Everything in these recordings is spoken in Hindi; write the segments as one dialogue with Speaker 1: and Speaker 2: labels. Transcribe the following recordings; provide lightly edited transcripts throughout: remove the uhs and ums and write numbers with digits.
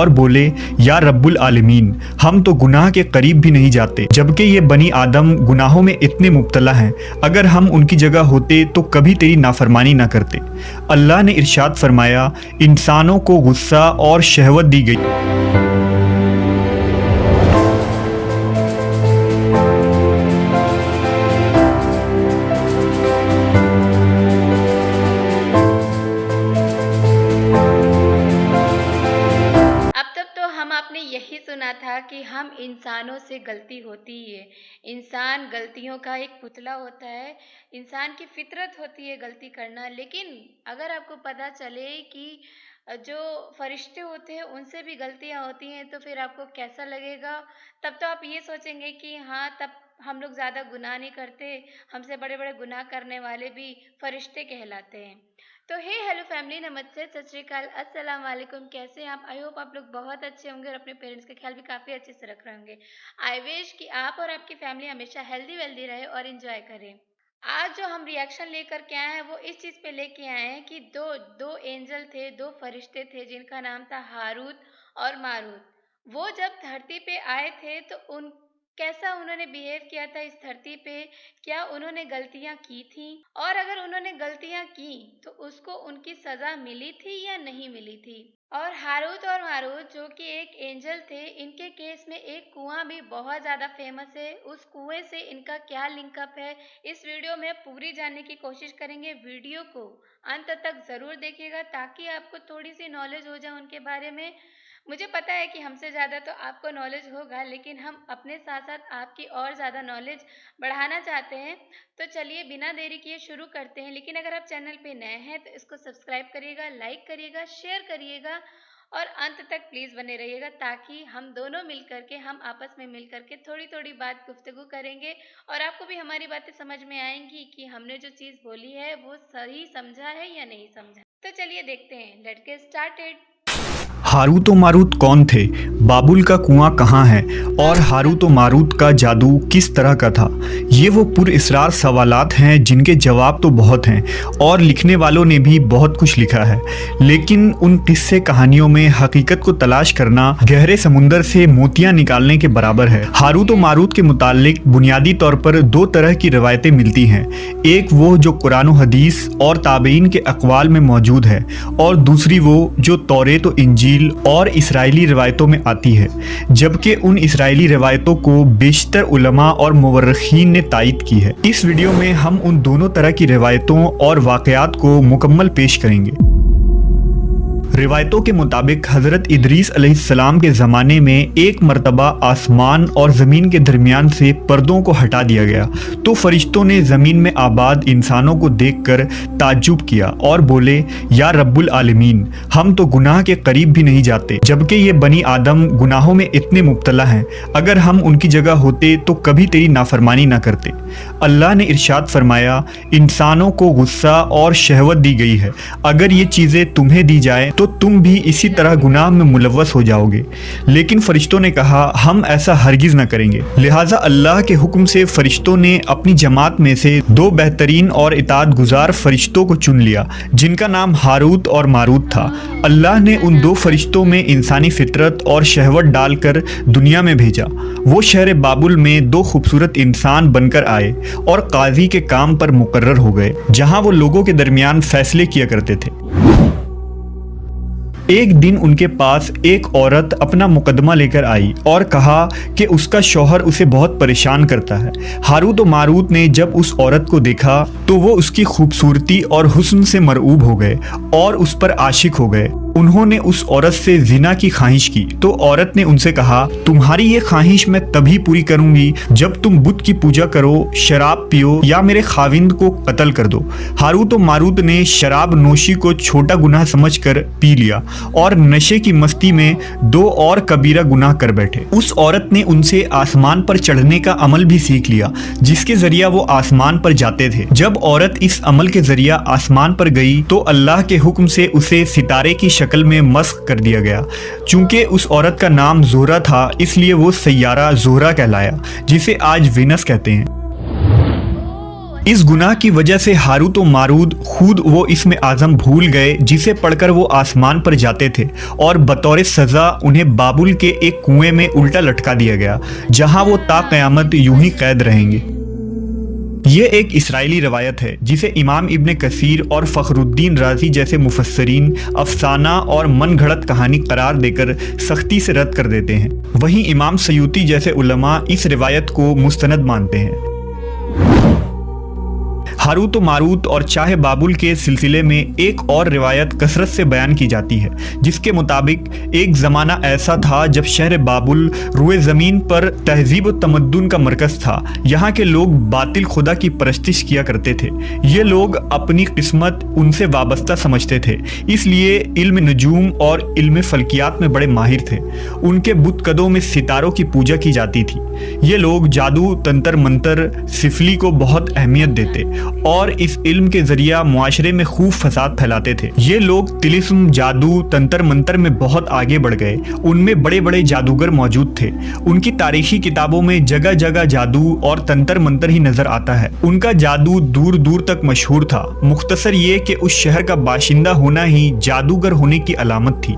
Speaker 1: और बोले, या रब्बुल आलमीन, हम तो गुनाह के करीब भी नहीं जाते, जबकि ये बनी आदम गुनाहों में इतने मुब्तला हैं। अगर हम उनकी जगह होते तो कभी तेरी नाफरमानी ना करते। अल्लाह ने इरशाद फरमाया, इंसानों को गुस्सा और शहवत दी गई।
Speaker 2: अब तक तो हम आपने यही सुना था कि हम इंसानों से गलती होती ही है। इंसान गलतियों का एक पुतला होता है। इंसान की फितरत होती है गलती करना। लेकिन अगर आपको पता चले कि जो फरिश्ते होते हैं उनसे भी गलतियां होती हैं तो फिर आपको कैसा लगेगा? तब तो आप ये सोचेंगे कि हाँ, तब हम लोग ज़्यादा गुनाह नहीं करते। हमसे बड़े बड़े गुनाह करने वाले भी फरिश्ते कहलाते हैं। तो हे हेलो फैमिली, नमस्ते, सत श्री अकाल, अस्सलाम वालेकुम। कैसे हैं आप? आई होप आप लोग बहुत अच्छे होंगे और अपने पेरेंट्स का ख्याल भी काफ़ी अच्छे से रख रहे होंगे। आई विश कि आप और आपकी फैमिली हमेशा हेल्दी वेल्दी रहे और इन्जॉय करें। आज जो हम रिएक्शन लेकर के आए हैं वो इस चीज़ पे लेके आए हैं कि दो दो एंजल थे, दो फरिश्ते थे जिनका नाम था हारूत और मारूत। वो जब धरती पे आए थे तो उन कैसा उन्होंने बिहेव किया था इस धरती पे? क्या उन्होंने गलतियां की थी? और अगर उन्होंने गलतियां की तो उसको उनकी सजा मिली थी या नहीं मिली थी? और हारूत और मारूत जो कि एक एंजल थे, इनके केस में एक कुआं भी बहुत ज़्यादा फेमस है। उस कुएं से इनका क्या लिंकअप है, इस वीडियो में पूरी जानने की कोशिश करेंगे। वीडियो को अंत तक ज़रूर देखिएगा ताकि आपको थोड़ी सी नॉलेज हो जाए उनके बारे में। मुझे पता है कि हमसे ज़्यादा तो आपको नॉलेज होगा, लेकिन हम अपने साथ साथ आपकी और ज़्यादा नॉलेज बढ़ाना चाहते हैं। तो चलिए बिना देरी किए शुरू करते हैं। लेकिन अगर आप चैनल पे नए हैं तो इसको सब्सक्राइब करिएगा, लाइक करिएगा, शेयर करिएगा और अंत तक प्लीज़ बने रहिएगा ताकि हम दोनों हम आपस में मिल करके थोड़ी थोड़ी बात गुफ्तगू करेंगे और आपको भी हमारी बातें समझ में आएंगी कि हमने जो चीज़ बोली है वो सही समझा है या नहीं समझा। तो चलिए देखते हैं, लेट्स गेट स्टार्टेड।
Speaker 1: हारूत और मारूत कौन थे? बाबुल का कुआं कहाँ है? और हारूत और मारूत का जादू किस तरह का था? ये वो पुरअसरार सवालात हैं जिनके जवाब तो बहुत हैं और लिखने वालों ने भी बहुत कुछ लिखा है, लेकिन उन किस्से कहानियों में हकीकत को तलाश करना गहरे समुंदर से मोतियां निकालने के बराबर है। हारूत और मारूत के मुतालिक बुनियादी तौर पर दो तरह की रवायतें मिलती हैं। एक वो जो कुरान और हदीस और ताबईन के अक़वाल में मौजूद है, और दूसरी वो जो तौरेत और इंजील और इसराइली रिवायतों में आती है, जबकि उन इसराइली रिवायतों को बेशतर उलमा और मुवर्रिखीन ने तायद की है। इस वीडियो में हम उन दोनों तरह की रिवायतों और वाक़यात को मुकम्मल पेश करेंगे। रिवायतों के मुताबिक हज़रत इदरीस अलैहिस्सलाम के ज़माने में एक मरतबा आसमान और ज़मीन के दरमियान से पर्दों को हटा दिया गया तो फरिश्तों ने ज़मीन में आबाद इंसानों को देखकर ताज्जुब किया और बोले, या रब्बुल आलमीन, हम तो गुनाह के करीब भी नहीं जाते, जबकि ये बनी आदम गुनाहों में इतने मुब्तला हैं। अगर हम उनकी जगह होते तो कभी तेरी नाफरमानी ना करते। अल्लाह ने इरशाद फरमाया, इंसानों को गुस्सा और शहवत दी गई है। अगर ये चीज़ें तुम्हें दी जाए तो तुम भी इसी तरह गुनाह में मुलव्वस हो जाओगे। लेकिन फरिश्तों ने कहा, हम ऐसा हरगिज़ न करेंगे। लिहाजा अल्लाह के हुक्म से फरिश्तों ने अपनी जमात में से दो बेहतरीन और इताअत गुजार फरिश्तों को चुन लिया जिनका नाम हारूत और मारूत था। अल्लाह ने उन दो फरिश्तों में इंसानी फितरत और शहवत डालकर दुनिया में भेजा। वो शहर बाबुल में दो खूबसूरत इंसान बनकर आए और काजी के काम पर मुकर्रर हो गए, जहां वो लोगों के दरमियान फैसले किया करते थे। एक दिन उनके पास एक औरत अपना मुकदमा लेकर आई और कहा कि उसका शौहर उसे बहुत परेशान करता है। हारूत और मारूत ने जब उस औरत को देखा तो वो उसकी खूबसूरती और हुस्न से मरऊब हो गए और उस पर आशिक हो गए। उन्होंने उस औरत से जिना की ख्वाहिश की तो औरत ने उनसे कहा, तुम्हारी ये ख्वाहिश मैं तभी पूरी करूंगी जब तुम बुत की पूजा करो, शराब पियो या मेरे खाविंद को कत्ल कर दो। हारूत और मारूत ने शराब नोशी को छोटा गुनाह समझकर पी लिया और नशे की मस्ती में दो और कबीरा गुनाह कर बैठे। उस औरत ने उनसे आसमान पर चढ़ने का अमल भी सीख लिया जिसके जरिया वो आसमान पर जाते थे। जब औरत इस अमल के जरिया आसमान पर गई तो अल्लाह के हुक्म से उसे सितारे की शक्ल में मस्ख कर दिया गया। चूंकि उस औरत का नाम ज़ोहरा था इसलिए वो सैयारा ज़ोहरा कहलाया, जिसे आज वीनस कहते हैं। इस गुनाह की वजह से हारूत और मारूत खुद वो इसमें आज़म भूल गए जिसे पढ़कर वो आसमान पर जाते थे, और बतौर सज़ा उन्हें बाबुल के एक कुएं में उल्टा लटका दिया गया, जहां वो ता क़यामत यूं ही कैद रहेंगे। ये एक इस्राएली रवायत है जिसे इमाम इब्न कसीर और फ़खरुद्दीन राज़ी जैसे मुफस्सरीन अफसाना और मन घड़त कहानी करार देकर सख्ती से रद्द कर देते हैं। वहीं इमाम सयूती जैसे उलमा इस रिवायत को मुस्तनद मानते हैं। हारूत और मारूत और चाहे बाबुल के सिलसिले में एक और रिवायत कसरत से बयान की जाती है, जिसके मुताबिक एक ज़माना ऐसा था जब शहर बाबुल रुए ज़मीन पर तहजीब व तमद्दुन का मरकज़ था। यहाँ के लोग बातिल खुदा की परस्तिश किया करते थे। ये लोग अपनी किस्मत उनसे वाबस्ता समझते थे, इसलिए इल्म नजूम और इल्म फल्कियात में बड़े माहिर थे। उनके बुतकदों में सितारों की पूजा की जाती थी। ये लोग जादू, तंत्र मंत्र, सिफली को बहुत अहमियत देते और इस इल्म के जरिया मुआशरे में खूब फसाद फैलाते थे। ये लोग तिलिस्म, जादू, तंत्र मंत्र में बहुत आगे बढ़ गए। उनमें बड़े बड़े जादूगर मौजूद थे। उनकी तारीखी किताबों में जगह जगह जादू और तंत्र मंत्र ही नजर आता है। उनका जादू दूर दूर तक मशहूर था। मुख्तसर ये कि उस शहर का बाशिंदा होना ही जादूगर होने की अलामत थी।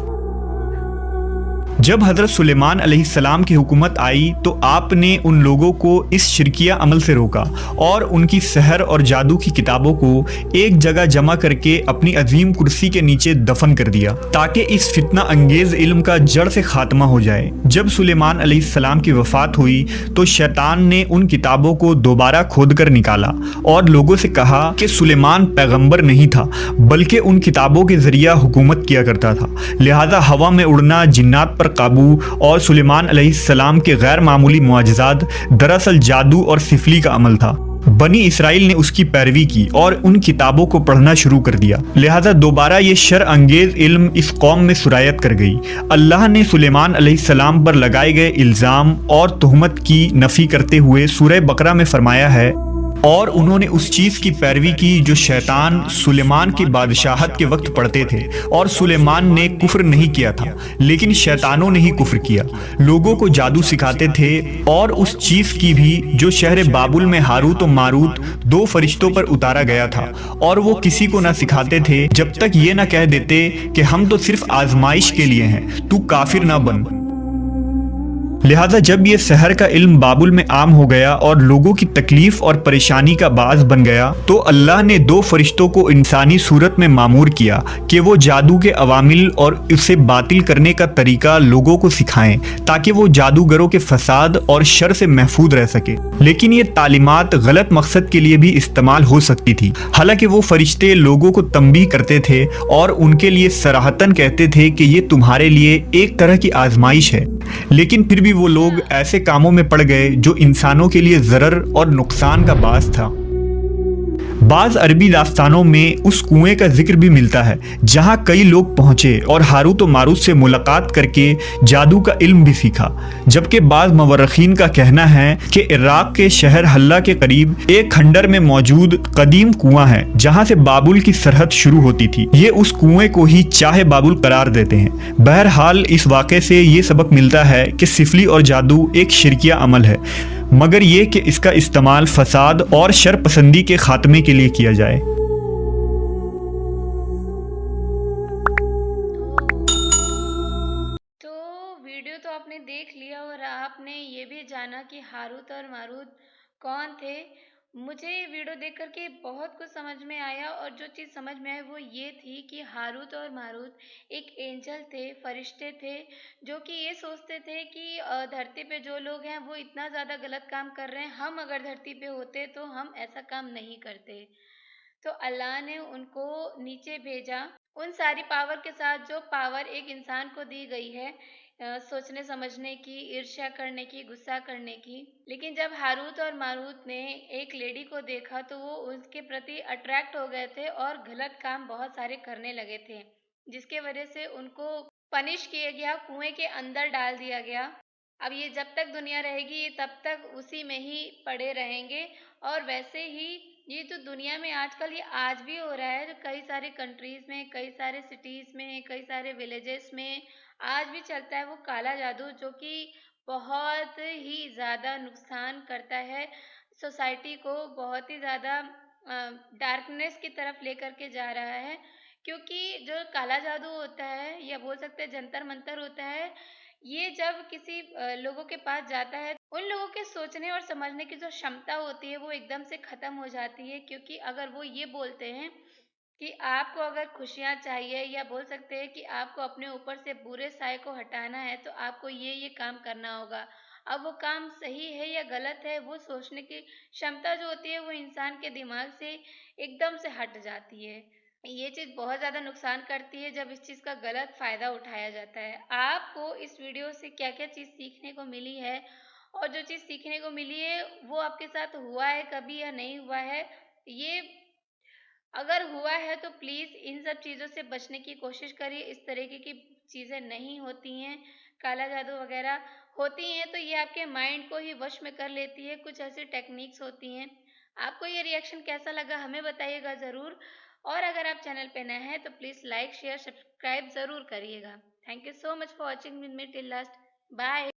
Speaker 1: जब हज़रत सुलेमान अलैहिस्सलाम की हुकूमत आई तो आपने उन लोगों को इस शिरकिया अमल से रोका और उनकी सहर और जादू की किताबों को एक जगह जमा करके अपनी अजीम कुर्सी के नीचे दफन कर दिया, ताकि इस फितना अंगेज इल्म का जड़ से खात्मा हो जाए। जब सुलेमान अलैहिस्सलाम की वफात हुई तो शैतान ने उन किताबों को दोबारा खोद कर निकाला और लोगों से कहा कि सुलेमान पैगंबर नहीं था, बल्कि उन किताबों के जरिया हुकूमत किया करता था। लिहाजा हवा में उड़ना, जिन्नात पर काबू और सुलेमान अलैहिस्सलाम के गैर मामूली मुआजिज़ात दरअसल जादू और सिफली का अमल था। बनी इसराइल ने उसकी पैरवी की और उन किताबों को पढ़ना शुरू कर दिया। लिहाजा दोबारा ये शर अंगेज इल्म इस कौम में सुरायत कर गई। अल्लाह ने सुलेमान अलैहिस्सलाम पर लगाए गए इल्ज़ाम और तुहमत की नफ़ी करते हुए सूरह बकरा में फरमाया है, और उन्होंने उस चीज़ की पैरवी की जो शैतान सुलेमान की बादशाहत के वक्त पढ़ते थे, और सुलेमान ने कुफ्र नहीं किया था लेकिन शैतानों ने ही कुफ्र किया। लोगों को जादू सिखाते थे और उस चीज़ की भी जो शहर बाबुल में हारूत और मारूत दो फरिश्तों पर उतारा गया था, और वो किसी को ना सिखाते थे जब तक ये ना कह देते कि हम तो सिर्फ आजमाइश के लिए हैं, तू काफिर ना बन। लिहाजा जब ये सहर का इल्म बाबुल में आम हो गया और लोगों की तकलीफ और परेशानी का बाज़ बन गया, तो अल्लाह ने दो फरिश्तों को इंसानी सूरत में मामूर किया कि वो जादू के अवामिल और उसे बातिल करने का तरीका लोगों को सिखाएं, ताकि वो जादूगरों के फसाद और शर से महफूज रह सके। लेकिन ये तालीमात गलत मकसद के लिए भी इस्तेमाल हो सकती थी। हालांकि वो फरिश्ते लोगों को तंबीह करते थे और उनके लिए सराहतन कहते थे कि ये तुम्हारे लिए एक तरह की आजमाइश है, लेकिन फिर भी वो लोग ऐसे कामों में पड़ गए जो इंसानों के लिए ज़रर और नुकसान का बास था। बाज़ अरबी दास्तानों में उस कुएं का जिक्र भी मिलता है जहां कई लोग पहुंचे और हारूत और मारूत से मुलाकात करके जादू का इल्म भी सीखा। जबकि बाज़ मवर्रखीन का कहना है कि इराक के शहर हल्ला के करीब एक खंडर में मौजूद कदीम कुआं है जहां से बाबुल की सरहद शुरू होती थी। ये उस कुएं को ही चाहे बाबुल करार देते हैं। बहरहाल इस वाक़े से ये सबक मिलता है कि सिफली और जादू एक शिरकिया अमल है, मगर ये कि इसका इस्तेमाल फसाद और शर पसंदी के खात्मे के लिए किया जाए।
Speaker 2: तो वीडियो तो आपने देख लिया और आपने ये भी जाना कि हारूत और मारूत कौन थे। मुझे वीडियो देख कर के बहुत कुछ समझ में आया, और जो चीज़ समझ में आई वो ये थी कि हारूत और मारूत एक एंजल थे, फरिश्ते थे, जो कि ये सोचते थे कि धरती पे जो लोग हैं वो इतना ज़्यादा गलत काम कर रहे हैं, हम अगर धरती पे होते तो हम ऐसा काम नहीं करते। तो अल्लाह ने उनको नीचे भेजा उन सारी पावर के साथ जो पावर एक इंसान को दी गई है, सोचने समझने की, ईर्ष्या करने की, गुस्सा करने की। लेकिन जब हारूत और मारूत ने एक लेडी को देखा तो वो उसके प्रति अट्रैक्ट हो गए थे और गलत काम बहुत सारे करने लगे थे, जिसके वजह से उनको पनिश किया गया, कुएं के अंदर डाल दिया गया। अब ये जब तक दुनिया रहेगी ये तब तक उसी में ही पड़े रहेंगे। और वैसे ही ये जो दुनिया में आजकल ये आज भी हो रहा है, जो कई सारे कंट्रीज में, कई सारे सिटीज में, कई सारे विलेजेस में आज भी चलता है वो काला जादू, जो कि बहुत ही ज़्यादा नुकसान करता है सोसाइटी को बहुत ही ज़्यादा डार्कनेस की तरफ लेकर के जा रहा है, क्योंकि जो काला जादू होता है या बोल सकते हैं जंतर-मंतर होता है, ये जब किसी लोगों के पास जाता है, उन लोगों के सोचने और समझने की जो क्षमता होती है वो एकदम से ख़त्म हो जाती है, क्योंकि अगर वो ये बोलते हैं कि आपको अगर खुशियाँ चाहिए या बोल सकते हैं कि आपको अपने ऊपर से बुरे साए को हटाना है, तो आपको ये काम करना होगा। अब वो काम सही है या गलत है, वो सोचने की क्षमता जो होती है वो इंसान के दिमाग से एकदम से हट जाती है। ये चीज़ बहुत ज़्यादा नुकसान करती है जब इस चीज़ का गलत फ़ायदा उठाया जाता है। आपको इस वीडियो से क्या-क्या चीज़ सीखने को मिली है और जो चीज़ सीखने को मिली है, वो आपके साथ हुआ है कभी या नहीं हुआ है? ये अगर हुआ है तो प्लीज़ इन सब चीज़ों से बचने की कोशिश करिए। इस तरीके की चीज़ें नहीं होती हैं, काला जादू वग़ैरह होती हैं तो ये आपके माइंड को ही वश में कर लेती है, कुछ ऐसी टेक्निक्स होती हैं। आपको ये रिएक्शन कैसा लगा हमें बताइएगा ज़रूर, और अगर आप चैनल पे नए हैं तो प्लीज़ लाइक, शेयर, सब्सक्राइब ज़रूर करिएगा। Thank you so much for watching with me till last. Bye.